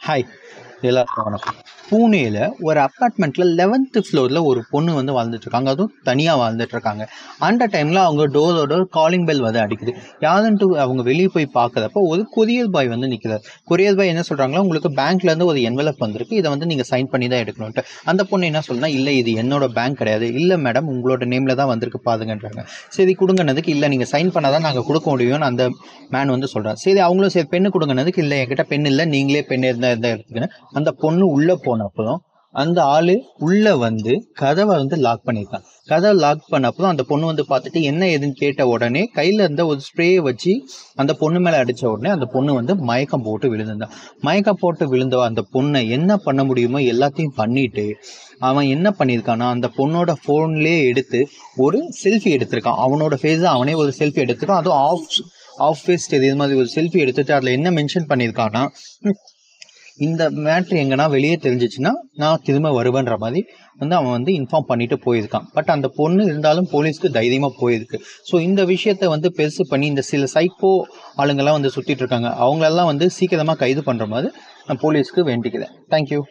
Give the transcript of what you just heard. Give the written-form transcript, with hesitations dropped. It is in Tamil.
ஹாய், எல்லாருக்கும் வணக்கம். பூனேயில் ஒரு அப்பார்ட்மெண்ட்டில் 11th ஃப்ளோரில் ஒரு பொண்ணு வந்து வாழ்ந்துட்டுருக்காங்க. அதுவும் தனியாக வாழ்ந்துட்டுருக்காங்க. அந்த டைமில் அவங்க டோரோட காலிங் பெல் வந்து அடிக்குது. யாருன்ட்டு அவங்க வெளியே போய் பார்க்குறப்போ ஒரு கொரியர் பாய் வந்து நிற்கிறார். கொரியர் பாய் என்ன சொல்கிறாங்களா, உங்களுக்கு பேங்க்லேருந்து ஒரு என்வலப் வந்திருக்கு, இதை வந்து நீங்கள் சைன் பண்ணி தான் எடுக்கணுன்ட்டு. அந்த பொண்ணு என்ன சொல்லுனா, இல்லை இது என்னோட பேங்க் கிடையாது, இல்லை மேடம் உங்களோட நேமில் தான் வந்திருக்கு பாருங்கன்றாங்க. சரி கொடுங்கனதுக்கு, இல்லை நீங்கள் சைன் பண்ணால் தான் நாங்கள் கொடுக்க முடியும்னு அந்த மேன் வந்து சொல்கிறார். சரி அவங்களும் சரி பெண்ணு கொடுங்கனதுக்கு, இல்லை என்கிட்ட பெண் இல்லை, நீங்களே பெண் இருந்தால் எடுத்துக்கன்னு அந்த பொண்ணு உள்ளே போனப்போ அந்த ஆளு உள்ள வந்து கதவை வந்து லாக் பண்ணியிருக்கான். கதவை லாக் பண்ண அப்புறம் அந்த பொண்ணு வந்து பார்த்துட்டு என்ன ஏதுன்னு கேட்ட உடனே கையில இருந்த ஒரு ஸ்ப்ரேயை வச்சு அந்த பொண்ணு மேல அடிச்ச உடனே அந்த பொண்ணு வந்து மயக்கம் போட்டு விழுந்திருந்தான். மயக்கம் போட்டு விழுந்த அந்த பொண்ணை என்ன பண்ண முடியுமோ எல்லாத்தையும் பண்ணிட்டு அவன் என்ன பண்ணியிருக்கான்னா, அந்த பொண்ணோட ஃபோன்லேயே எடுத்து ஒரு செல்ஃபி எடுத்திருக்கான். அவனோட ஃபேஸை அவனே ஒரு செல்ஃபி எடுத்திருக்கான். அதுவும் ஆஃப் ஃபேஸ் தெரியுது மாதிரி ஒரு செல்ஃபி எடுத்துட்டு அதில் என்ன மென்ஷன் பண்ணியிருக்கான்னா, இந்த மேட்ரு எங்கன்னா வெளியே தெரிஞ்சிச்சுன்னா நான் திரும்ப வருவேன்ற மாதிரி வந்து அவன் வந்து இன்ஃபார்ம் பண்ணிட்டு போயிருக்கான். பட் அந்த பொண்ணு இருந்தாலும் போலீஸ்க்கு தைரியமாக போயிருக்கு. ஸோ இந்த விஷயத்த வந்து பெருசு பண்ணி இந்த சில சைக்கோ ஆளுங்கள்லாம் வந்து சுற்றிட்டு இருக்காங்க. அவங்களெல்லாம் வந்து சீக்கிரமாக கைது பண்ணுற மாதிரி நான் போலீஸ்க்கு வேண்டிக்கிறேன். தேங்க்யூ.